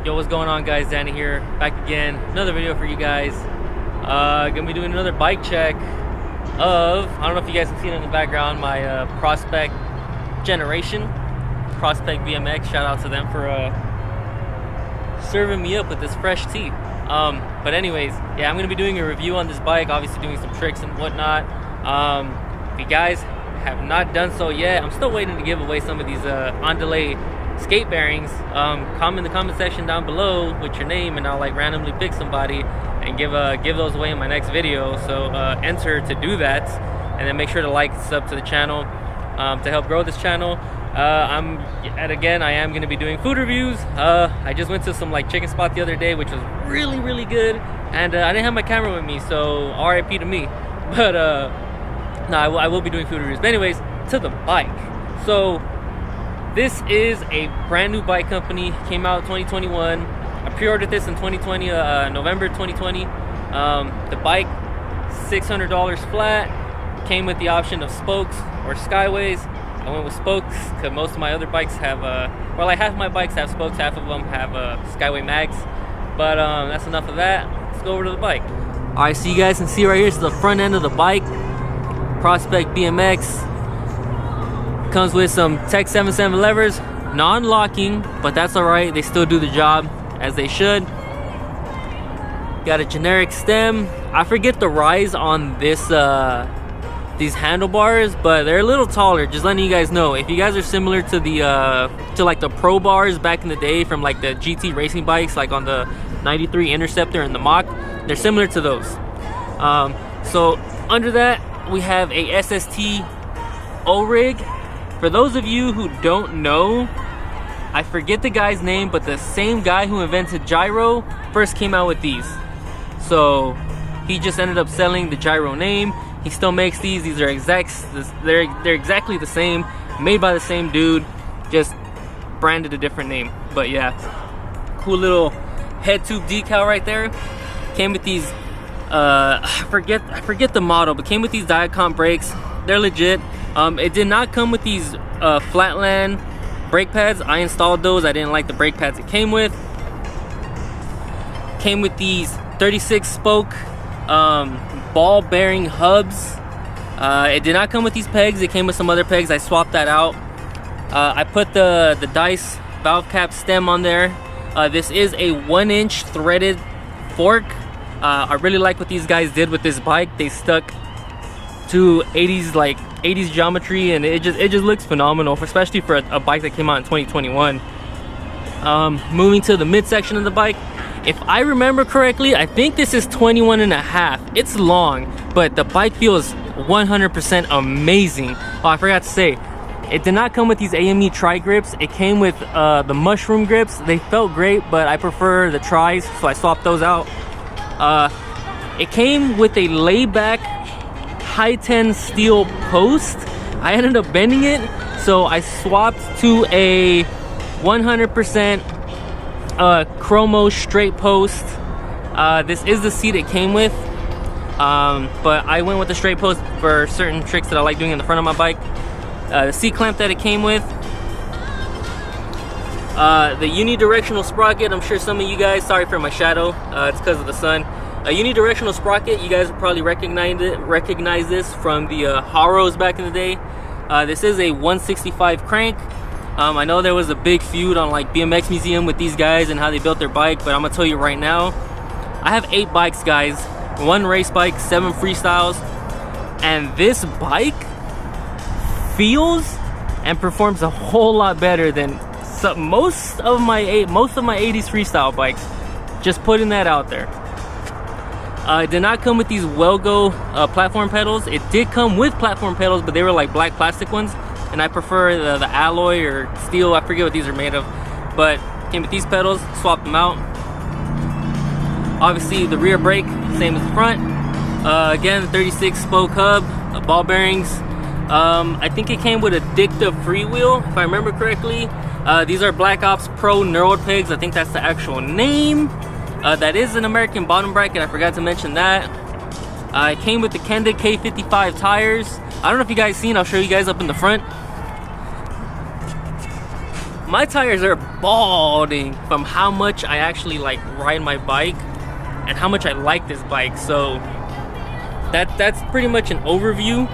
Yo, what's going on, guys? Danny here, back again, another video for you guys. Gonna be doing another bike check of, I don't know if you guys can see it in the background, my Prospect Generation, Prospect BMX. Shout out to them for serving me up with this fresh tea. But anyways, yeah, I'm gonna be doing a review on this bike, obviously doing some tricks and whatnot. If you guys have not done so yet, I'm still waiting to give away some of these on delay skate bearings. Comment in the comment section down below with your name, and I'll like randomly pick somebody and give those away in my next video. So enter to do that, and then make sure to like, sub to the channel to help grow this channel. I am going to be doing food reviews. I just went to some like chicken spot the other day, which was really good, and I didn't have my camera with me, so RIP to me. But no, I will be doing food reviews. But anyways, to the bike. So this is a brand new bike company, came out 2021. I pre-ordered this in 2020, November 2020. The bike, $600 flat, came with the option of spokes or skyways. I went with spokes because most of my other bikes have, well, like half of my bikes have spokes, half of them have skyway mags. But that's enough of that. Let's go over to the bike. All right, so you guys can see right here, this is the front end of the bike. Prospect BMX. Comes with some Tech 77 levers, non-locking, but that's all right. They still do the job as they should. Got a generic stem. I forget the rise on this these handlebars, but they're a little taller. Just letting you guys know. If you guys are similar to the like the Pro bars back in the day from like the GT racing bikes, like on the 93 Interceptor and the Mach, they're similar to those. So under that we have a SST O-rig. For those of you who don't know, I forget the guy's name, but the same guy who invented gyro first came out with these. So he just ended up selling the gyro name. He still makes these. These are they're exactly the same, made by the same dude, just branded a different name. But yeah, cool little head tube decal right there. Came with these I forget the model, but came with these Diacomp brakes. They're legit. It did not come with these flatland brake pads. I installed those. I didn't like the brake pads it came with. Came with these 36 spoke ball bearing hubs. It did not come with these pegs. It came with some other pegs. I swapped that out. I put the Dice valve cap stem on there. This is a 1-inch threaded fork. I really like what these guys did with this bike. They stuck to 80s geometry, and it just looks phenomenal, especially for a bike that came out in 2021. Moving to the midsection of the bike, if I remember correctly, I think this is 21 and a half. It's long, but the bike feels 100% amazing. Oh, I forgot to say, it did not come with these AME tri grips. It came with the mushroom grips. They felt great, but I prefer the tris, so I swapped those out. It came with a layback high 10 steel post. I ended up bending it, so I swapped to a 100% chromo straight post. This is the seat it came with, but I went with the straight post for certain tricks that I like doing in the front of my bike. The seat clamp that it came with, the unidirectional sprocket. I'm sure some of you guys, sorry for my shadow, it's because of the sun. A unidirectional sprocket, you guys will probably recognize this from the Haros back in the day. This is a 165 crank. I know there was a big feud on like BMX Museum with these guys and how they built their bike, but I'm gonna tell you right now, I have 8 bikes, guys. 1 race bike, 7 freestyles, and this bike feels and performs a whole lot better than most of my 80s freestyle bikes. Just putting that out there. It did not come with these Welgo platform pedals. It did come with platform pedals, but they were like black plastic ones, and I prefer the alloy or steel. I forget what these are made of, but came with these pedals. Swapped them out. Obviously the rear brake, same as the front. Again, the 36 spoke hub, ball bearings. I think it came with a Dicta freewheel, if I remember correctly. These are Black Ops Pro knurled pegs. I think that's the actual name. That is an American bottom bracket. I forgot to mention that. It came with the Kenda K55 tires. I don't know if you guys seen. I'll show you guys up in the front. my tires are balding from how much I actually like ride my bike and how much I like this bike. So that's pretty much an overview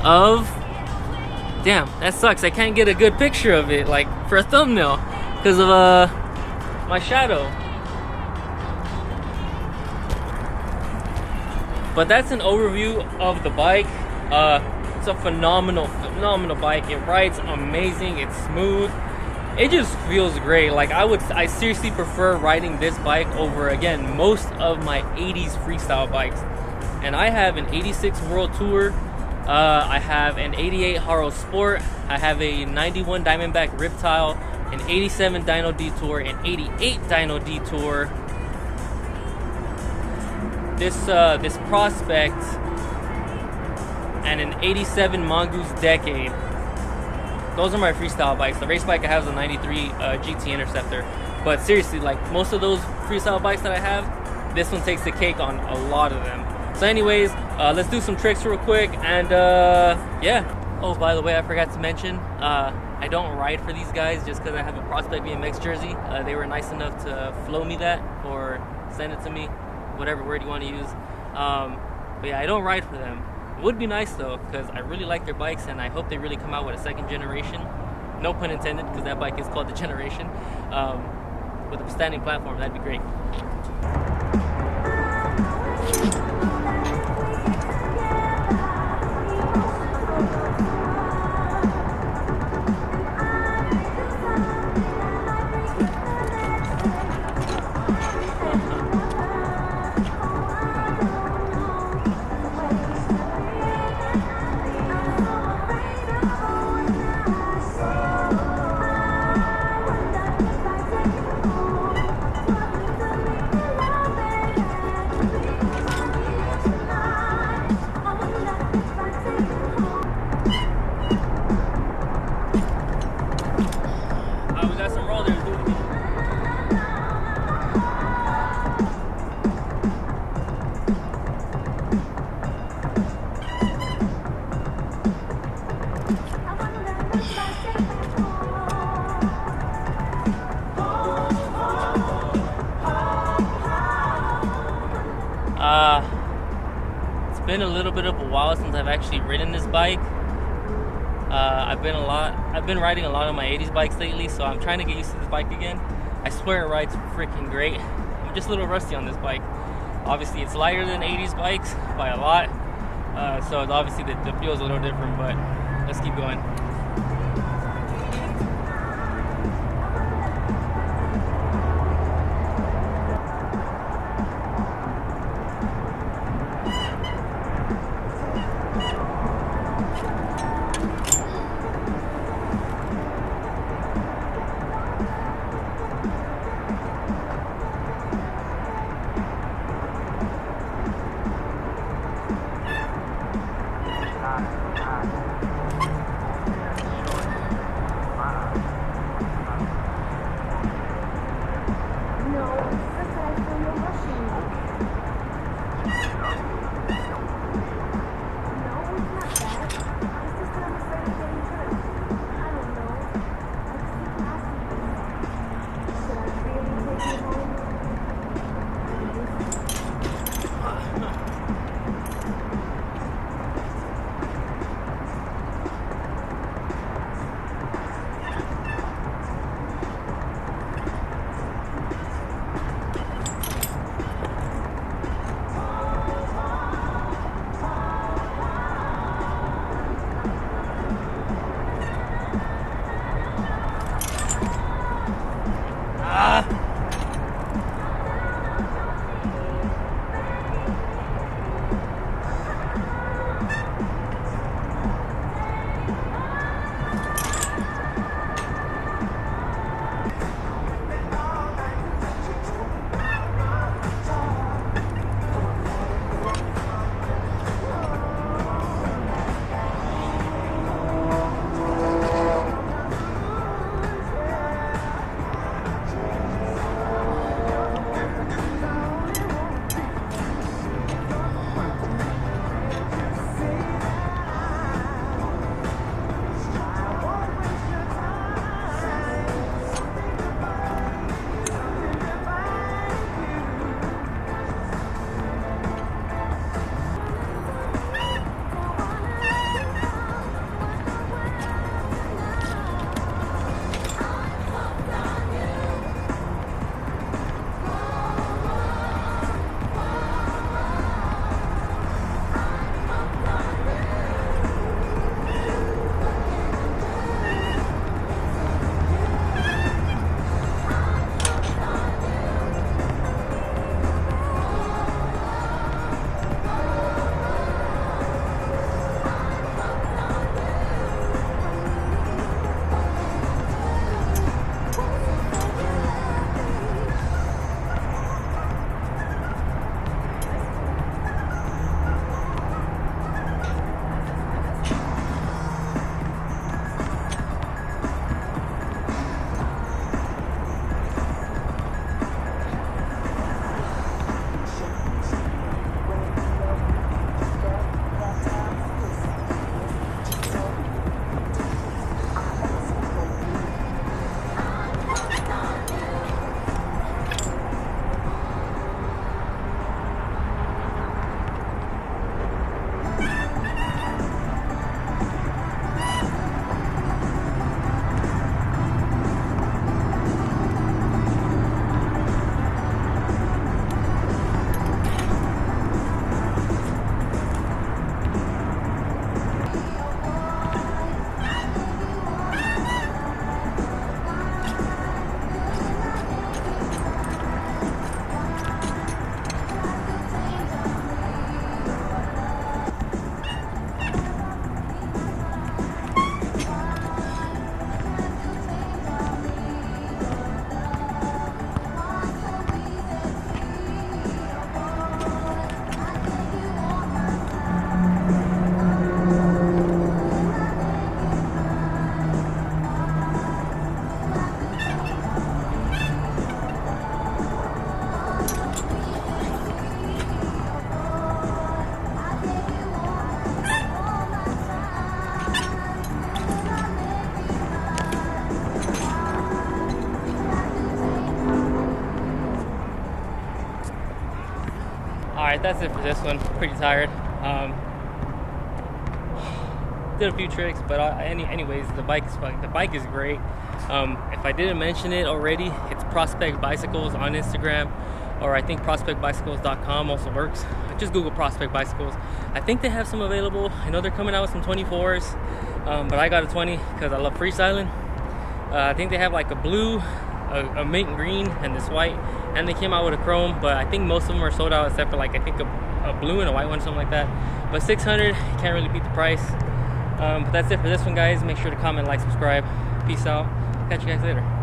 of. Damn, that sucks. I can't get a good picture of it like for a thumbnail because of my shadow. But that's an overview of the bike. It's a phenomenal bike. It rides amazing. It's smooth. It just feels great. Like I seriously prefer riding this bike over, again, most of my 80s freestyle bikes. And I have an 86 World Tour. I have an 88 Haro Sport. I have a 91 Diamondback Riptile, an 87 Dyno Detour, an 88 Dyno Detour. This Prospect, and an 87 Mongoose Decade. Those are my freestyle bikes. The race bike I have is a 93 GT Interceptor. But seriously, like most of those freestyle bikes that I have, this one takes the cake on a lot of them. So anyways, let's do some tricks real quick, and yeah. Oh, by the way, I forgot to mention, I don't ride for these guys just because I have a Prospect BMX jersey. They were nice enough to flow me that or send it to me, whatever word you want to use. But yeah, I don't ride for them. It would be nice though, because I really like their bikes and I hope they really come out with a second generation. No pun intended, because that bike is called the Generation. With a standing platform, that'd be great. It's been a little bit of a while since I've actually ridden this bike. I've been riding a lot of my 80s bikes lately, so I'm trying to get used to this bike again. I swear it rides freaking great. I'm just a little rusty on this bike. Obviously, it's lighter than 80s bikes by a lot, so it's obviously the feel's a little different, but let's keep going. Alright, that's it for this one. Pretty tired. Did a few tricks, but anyways, the bike is great. If I didn't mention it already, it's Prospect Bicycles on Instagram, or I think prospectbicycles.com also works. Just Google Prospect Bicycles. I think they have some available. I know they're coming out with some 24s, but I got a 20 because I love freestyling. I think they have like a blue, a mint green, and this white, and they came out with a chrome, but I think most of them are sold out except for like I think a blue and a white one, something like that. But 600, can't really beat the price. But that's it for this one, guys. Make sure to comment, like, subscribe. Peace out. Catch you guys later.